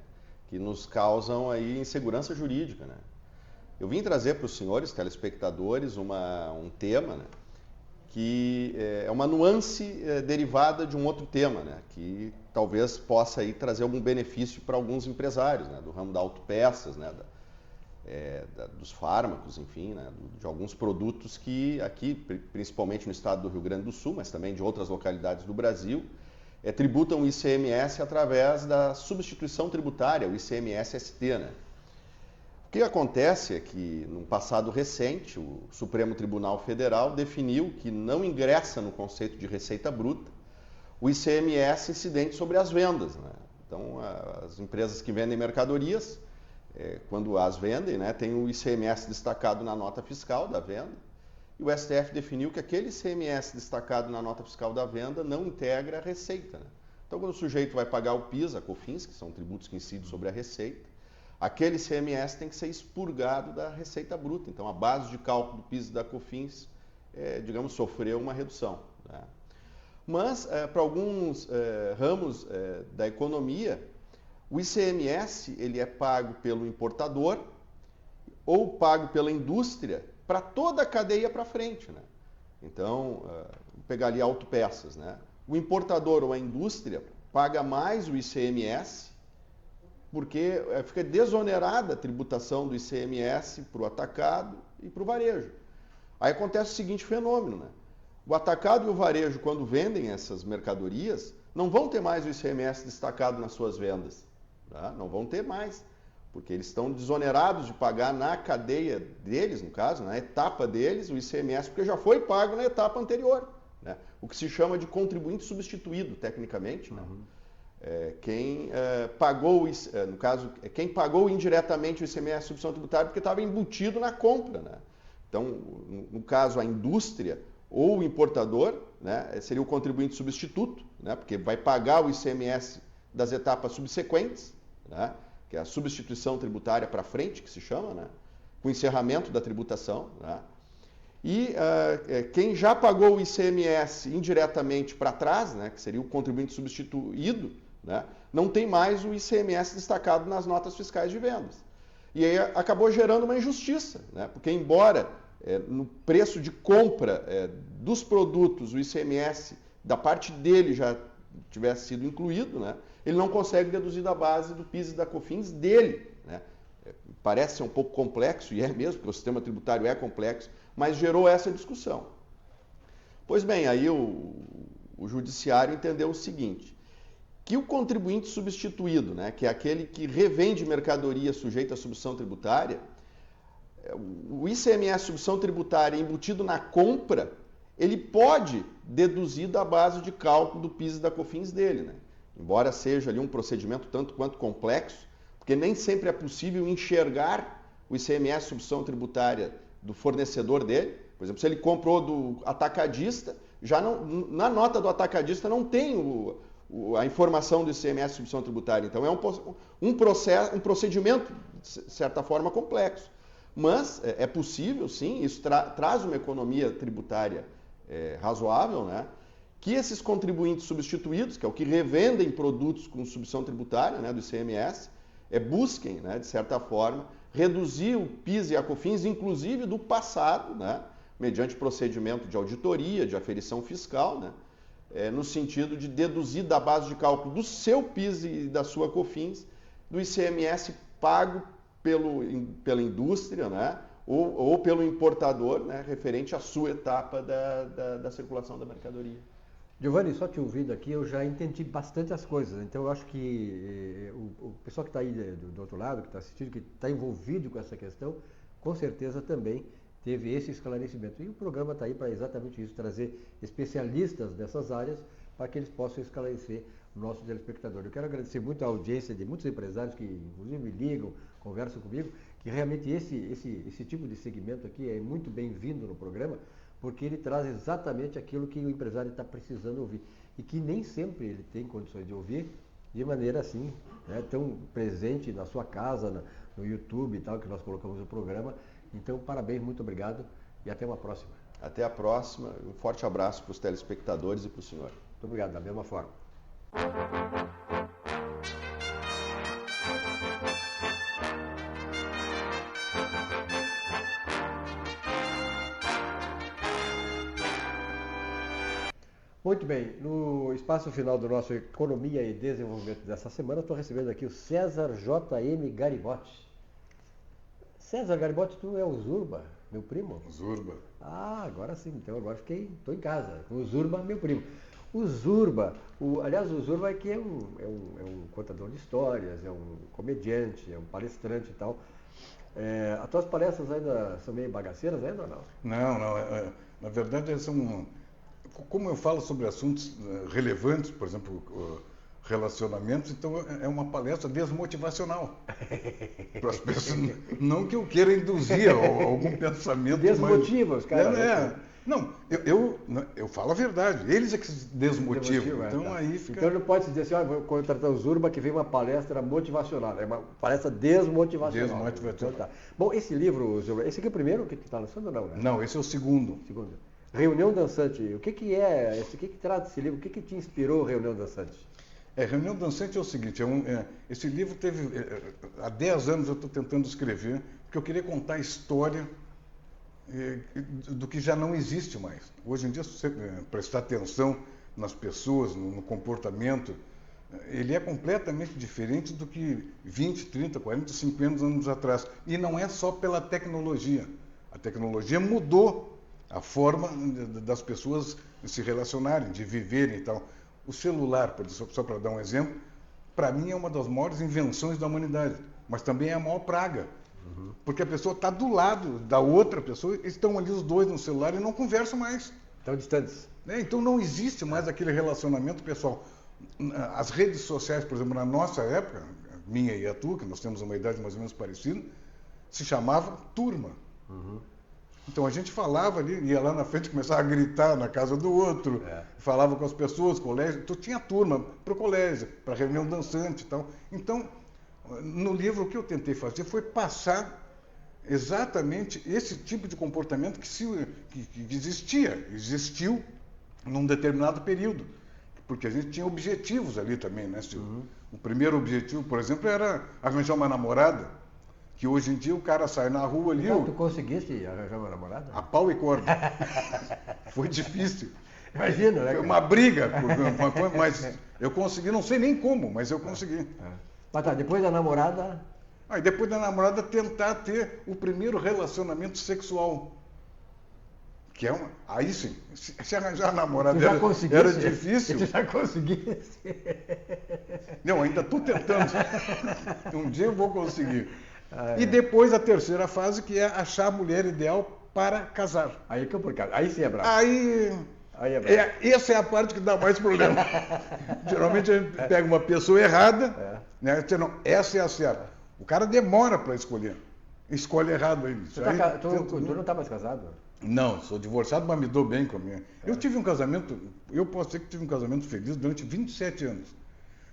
que nos causam aí insegurança jurídica, né? Eu vim trazer para os senhores telespectadores um tema, né, que é uma nuance derivada de um outro tema, né, que talvez possa aí trazer algum benefício para alguns empresários, né, do ramo da autopeças, né, dos fármacos, enfim, né, de alguns produtos que aqui, principalmente no estado do Rio Grande do Sul, mas também de outras localidades do Brasil, tributam o ICMS através da substituição tributária, o ICMS-ST, né. O que acontece é que, num passado recente, o Supremo Tribunal Federal definiu que não ingressa no conceito de receita bruta o ICMS incidente sobre as vendas, né? Então, as empresas que vendem mercadorias, quando as vendem, né, tem o ICMS destacado na nota fiscal da venda, e o STF definiu que aquele ICMS destacado na nota fiscal da venda não integra a receita, né? Então, quando o sujeito vai pagar o PIS, a COFINS, que são tributos que incidem sobre a receita, aquele ICMS tem que ser expurgado da receita bruta. Então, a base de cálculo do PIS e da COFINS, digamos, sofreu uma redução, né? Mas, para alguns ramos da economia, o ICMS ele é pago pelo importador ou pago pela indústria para toda a cadeia para frente, né? Então, vou pegar ali autopeças, né? O importador ou a indústria paga mais o ICMS porque fica desonerada a tributação do ICMS para o atacado e para o varejo. Aí acontece o seguinte fenômeno, né? O atacado e o varejo, quando vendem essas mercadorias, não vão ter mais o ICMS destacado nas suas vendas, tá? Não vão ter mais, porque eles estão desonerados de pagar na cadeia deles, no caso, na etapa deles, o ICMS, porque já foi pago na etapa anterior, né? O que se chama de contribuinte substituído, tecnicamente, né? Quem pagou, no caso, quem pagou indiretamente o ICMS substituição tributária porque estava embutido na compra, né? Então, no caso, a indústria ou o importador, né, seria o contribuinte substituto, né, porque vai pagar o ICMS das etapas subsequentes, né, que é a substituição tributária para frente, que se chama, né, com o encerramento da tributação, né? E quem já pagou o ICMS indiretamente para trás, né, que seria o contribuinte substituído, né, não tem mais o ICMS destacado nas notas fiscais de vendas. E aí acabou gerando uma injustiça, né, porque embora no preço de compra dos produtos o ICMS da parte dele já tivesse sido incluído, né, ele não consegue deduzir da base do PIS e da COFINS dele, né. Parece ser um pouco complexo, e é mesmo, porque o sistema tributário é complexo, mas gerou essa discussão. Pois bem, aí o judiciário entendeu o seguinte, que o contribuinte substituído, né, que é aquele que revende mercadoria sujeita à substituição tributária, o ICMS substituição tributária embutido na compra, ele pode deduzir da base de cálculo do PIS e da COFINS dele, né? Embora seja ali um procedimento tanto quanto complexo, porque nem sempre é possível enxergar o ICMS substituição tributária do fornecedor dele. Por exemplo, se ele comprou do atacadista, já não, na nota do atacadista não tem a informação do ICMS substituição tributária. Então é um procedimento, de certa forma, complexo. Mas é possível, sim, isso traz uma economia tributária razoável, né? Que esses contribuintes substituídos, que é o que revendem produtos com substituição tributária, né, do ICMS, busquem, né, de certa forma, reduzir o PIS e a COFINS, inclusive do passado, né, mediante procedimento de auditoria, de aferição fiscal, né, no sentido de deduzir da base de cálculo do seu PIS e da sua COFINS, do ICMS pago pela indústria, né, ou pelo importador, né, referente à sua etapa da circulação da mercadoria. Giovanni, só te ouvindo aqui, eu já entendi bastante as coisas. Então, eu acho que o pessoal que está aí do outro lado, que está assistindo, que está envolvido com essa questão, com certeza também teve esse esclarecimento. E o programa está aí para exatamente isso, trazer especialistas dessas áreas para que eles possam esclarecer o nosso telespectador. Eu quero agradecer muito a audiência de muitos empresários que, inclusive, me ligam, conversam comigo, que realmente esse tipo de segmento aqui é muito bem-vindo no programa, porque ele traz exatamente aquilo que o empresário está precisando ouvir e que nem sempre ele tem condições de ouvir de maneira assim, né, tão presente na sua casa, no YouTube e tal, que nós colocamos no programa. Então, parabéns, muito obrigado e até uma próxima. Até a próxima. Um forte abraço para os telespectadores e para o senhor. Muito obrigado, da mesma forma. Muito bem, no espaço final do nosso Economia e Desenvolvimento dessa semana, estou recebendo aqui o César J.M. Garibotti. César Garibotti, tu é o Zurba, meu primo? Zurba. Ah, agora sim, então agora estou em casa, com o Zurba, meu primo. O Zurba, aliás, o Zurba aqui é um contador de histórias, é um comediante, é um palestrante e tal. As tuas palestras ainda são meio bagaceiras ainda ou não? Não. Na verdade, como eu falo sobre assuntos relevantes, por exemplo, relacionamentos, então é uma palestra desmotivacional. Para as pessoas, não que eu queira induzir algum pensamento. Desmotiva os caras. Não, eu falo a verdade, eles é que se desmotivam. Então aí fica... Então não pode se dizer assim, vou contratar o Zurba que vem uma palestra motivacional, é uma palestra desmotivacional. Então, tá. Bom, esse livro, Zurba, esse aqui é o primeiro que tu está lançando ou não? Né? Não, esse é o segundo. Reunião Dançante, o que é, o que trata esse livro, o que te inspirou Reunião Dançante? Reunião Dançante é o seguinte, esse livro teve, há 10 anos eu estou tentando escrever, porque eu queria contar a história do que já não existe mais. Hoje em dia, se você prestar atenção nas pessoas, no comportamento, ele é completamente diferente do que 20, 30, 40, 50 anos atrás. E não é só pela tecnologia. A tecnologia mudou a forma das pessoas se relacionarem, de viverem e tal. O celular, só para dar um exemplo, para mim é uma das maiores invenções da humanidade, mas também é a maior praga. Porque a pessoa está do lado da outra pessoa, estão ali os dois no celular e não conversam mais. Estão distantes. Então não existe mais aquele relacionamento pessoal. As redes sociais, por exemplo, na nossa época, minha e a tua, que nós temos uma idade mais ou menos parecida, se chamava turma. Então a gente falava ali, ia lá na frente, começava a gritar na casa do outro, falava com as pessoas, colégio, tu tinha turma para o colégio, para reunião dançante e tal. Então, no livro o que eu tentei fazer foi passar exatamente esse tipo de comportamento que existiu num determinado período. Porque a gente tinha objetivos ali também, né, Silvio? O primeiro objetivo, por exemplo, era arranjar uma namorada. Que hoje em dia o cara sai na rua ali... Então, tu conseguiste arranjar uma namorada? A pau e corda. Foi difícil. Imagina, né? Foi uma briga, mas eu consegui, não sei nem como, mas eu consegui. Mas tá, depois da namorada... Aí depois da namorada tentar ter o primeiro relacionamento sexual. Que é aí sim, se arranjar a namorada era difícil. Tu já conseguisse. Não, ainda estou tentando. Um dia eu vou conseguir. E depois a terceira fase, que é achar a mulher ideal para casar. Aí que é por casa. Aí sim é bravo. Aí é bravo. Essa é a parte que dá mais problema. Geralmente a gente pega uma pessoa errada, né? Não, essa é a certa. O cara demora para escolher. Escolhe errado aí. Tu não está mais casado? Não, sou divorciado, mas me dou bem com a minha. Eu tive um casamento, eu posso dizer que tive um casamento feliz durante 27 anos.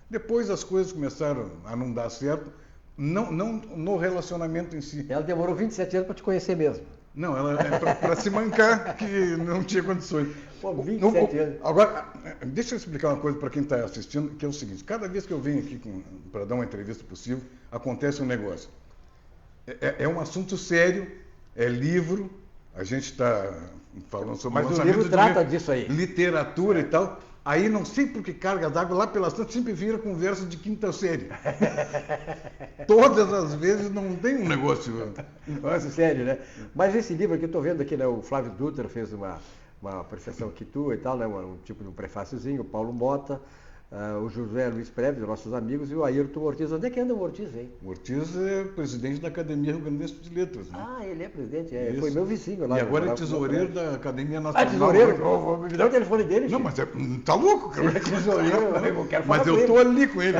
Depois as coisas começaram a não dar certo. Não no relacionamento em si. Ela demorou 27 anos para te conhecer mesmo. Não, ela para se mancar, que não tinha condições. Pô, 27 anos. Agora, deixa eu explicar uma coisa para quem está assistindo, que é o seguinte: cada vez que eu venho aqui para dar uma entrevista possível, acontece um negócio. É um assunto sério, é livro, a gente está falando sobre Mas o livro trata disso aí. Literatura e tal. Aí não sei por que carga d'água, lá pelas tantas sempre vira conversa de quinta série. Todas as vezes não tem um negócio... Nossa, sério, né? Mas esse livro aqui, eu estou vendo aqui, né, o Flávio Dutra fez uma apreciação que tua e tal, né? Um tipo de um prefáciozinho, o Paulo Mota, o José Luiz Preves, nossos amigos, e o Ayrton Ortiz. Onde é que anda o Ortiz, hein? O Ortiz é presidente da Academia Rio Grandense de Letras, né? Ah, ele é presidente, Isso. foi meu vizinho lá. E agora é lá- tesoureiro da Academia Nacional. tesoureiro? Me dá o telefone dele, Não, Chico. mas tá louco, cara. Ele é tesoureiro, eu quero falar Mas com eu tô ele. ali com ele,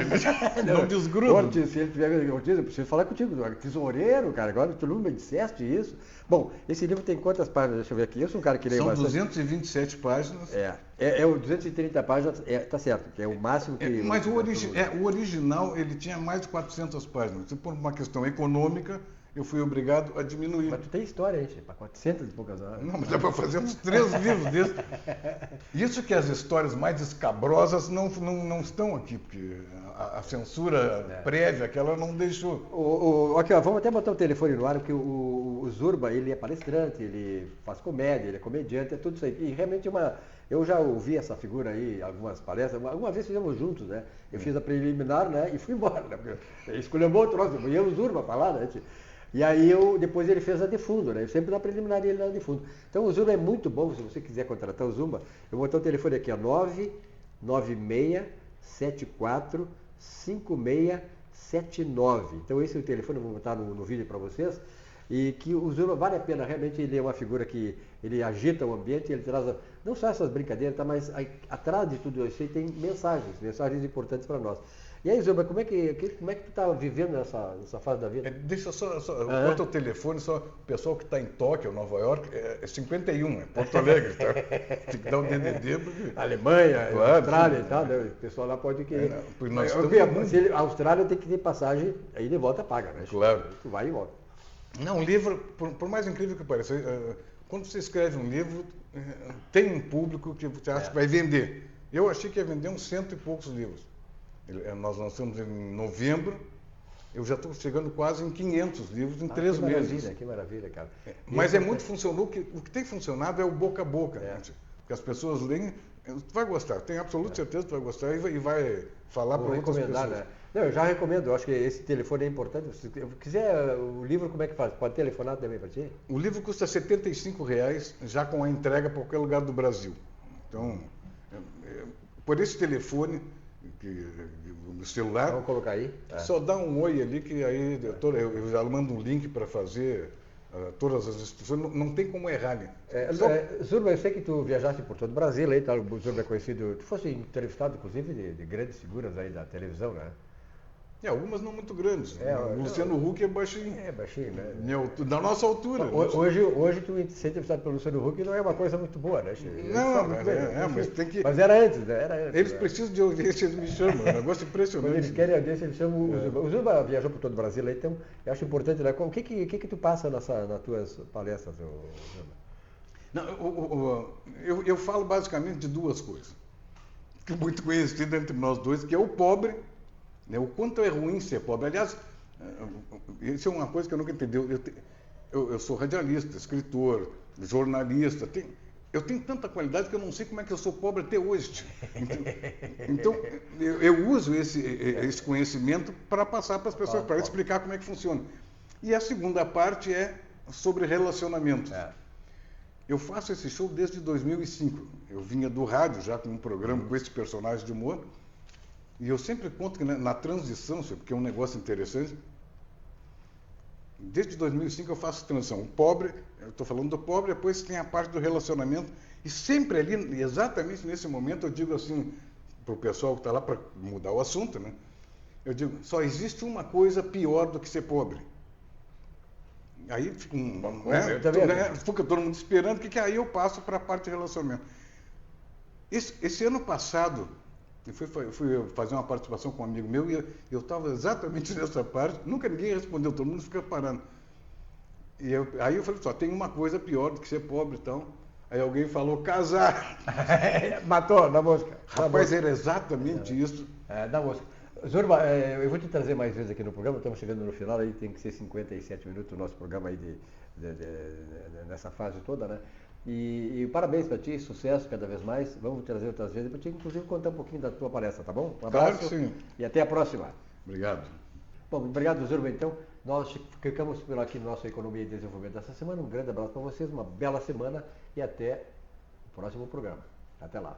não desgrudo. Ortiz, se ele tiver Ortiz, eu preciso falar contigo. Tesoureiro, cara, agora tu não me disseste isso. Bom, esse livro tem quantas páginas? Deixa eu ver aqui. Eu sou um cara que leio São bastante. 227 páginas. É o 230 páginas, tá certo, que é o máximo que... Mas o original, ele tinha mais de 400 páginas. Por uma questão econômica, eu fui obrigado a diminuir. Mas tu tem história, hein, para 400 e poucas horas. Não, mas dá para fazer uns 3 livros desses. Isso que as histórias mais escabrosas não estão aqui, porque a censura prévia, aquela não deixou. Aqui, ó, vamos até botar o telefone no ar, porque o Zurba, ele é palestrante, ele faz comédia, ele é comediante, é tudo isso aí. E realmente eu já ouvi essa figura aí, algumas palestras, alguma vez fizemos juntos, né? Eu fiz a preliminar, né? E fui embora, né? Porque escolhemos outro troço, eu ia o Zurba falar, né? E aí depois ele fez a de fundo, né? Eu sempre na preliminar e ele na de fundo. Então o Zurba é muito bom, se você quiser contratar o Zurba, eu vou botar o telefone aqui, ó, 996745679. Então esse é o telefone, eu vou botar no vídeo para vocês. E que o Zurba vale a pena, realmente ele é uma figura que ele agita o ambiente, ele traz não só essas brincadeiras, tá, mas atrás de tudo isso aí tem mensagens importantes para nós. E aí, Zurba, como é que tu está vivendo nessa fase da vida? Deixa só bota o telefone, só o pessoal que está em Tóquio, Nova York, é 51, é Porto Alegre, tá? Tem que dar o DDD. Porque... Alemanha, Claro, Austrália sim. e tal, né? O pessoal lá pode querer. A Austrália tem que ter passagem, aí de volta paga, né? Claro. Tu vai e volta. Não, um livro, por mais incrível que pareça, quando você escreve um livro, tem um público que você acha que vai vender. Eu achei que ia vender uns 100 e poucos livros. Nós lançamos em novembro, eu já estou chegando quase em 500 livros em 3 meses. Que maravilha, cara. Mas funcionou, o que tem funcionado é o boca a boca, gente. Porque as pessoas leem, tu vai gostar, tenho absoluta certeza que tu vai gostar e vai falar para outras pessoas. Né? Não, eu já recomendo, eu acho que esse telefone é importante. Se quiser o livro, como é que faz? Pode telefonar também para ti? O livro custa R$ 75,00, já com a entrega para qualquer lugar do Brasil. Então, por esse telefone, no celular, vamos colocar aí. Só dá um oi ali, que aí eu já mando um link para fazer todas as instruções, não tem como errar ali. Zurba, eu sei que tu viajaste por todo o Brasil, aí, o Zurba é conhecido, tu fosse entrevistado, inclusive, de grandes figuras aí da televisão, né? Algumas não muito grandes. O Luciano Huck é baixinho. É baixinho, né? Da nossa altura. Hoje tu ser entrevistado pelo Luciano Huck não é uma coisa muito boa, né? Mas tem que... Mas era antes, né? Eles precisam de audiência, eles me chamam. É um negócio impressionante. Quando eles querem audiência, eles chamam o Zurba. O Zurba viajou por todo o Brasil, então eu acho importante, né? O que tu passa nas tuas palestras, Zurba? Não, eu falo basicamente de duas coisas. Que é muito conhecido entre nós dois, que é o pobre. O quanto é ruim ser pobre. Aliás, isso é uma coisa que eu nunca entendi. Eu sou radialista, escritor, jornalista. Eu tenho tanta qualidade que eu não sei como é que eu sou pobre até hoje. Então eu uso esse conhecimento para passar para as pessoas, para explicar como é que funciona. E a segunda parte é sobre relacionamentos. Eu faço esse show desde 2005. Eu vinha do rádio já com um programa com esse personagem de humor. E eu sempre conto que na transição, porque é um negócio interessante, desde 2005 eu faço transição. O pobre, eu estou falando do pobre, depois tem a parte do relacionamento. E sempre ali, exatamente nesse momento, eu digo assim, para o pessoal que está lá para mudar o assunto, né? Eu digo, só existe uma coisa pior do que ser pobre. Aí fica todo mundo esperando, que aí eu passo para a parte de relacionamento. Esse ano passado, eu fui fazer uma participação com um amigo meu e eu estava exatamente nessa parte, nunca ninguém respondeu, todo mundo fica parando. Aí eu falei, só tem uma coisa pior do que ser pobre, então. Aí alguém falou, casar. Matou, na mosca. Rapaz, era exatamente isso. Da mosca. Zurba, eu vou te trazer mais vezes aqui no programa, estamos chegando no final, aí tem que ser 57 minutos o nosso programa aí nessa fase toda, né? E parabéns para ti, sucesso cada vez mais. Vamos trazer outras vezes para ti, inclusive, contar um pouquinho da tua palestra, tá bom? Um abraço. Claro que sim. E até a próxima. Obrigado. Bom, obrigado, Zurba. Então, nós ficamos por aqui no nosso Economia e Desenvolvimento dessa semana. Um grande abraço para vocês, uma bela semana e até próximo programa. Até lá.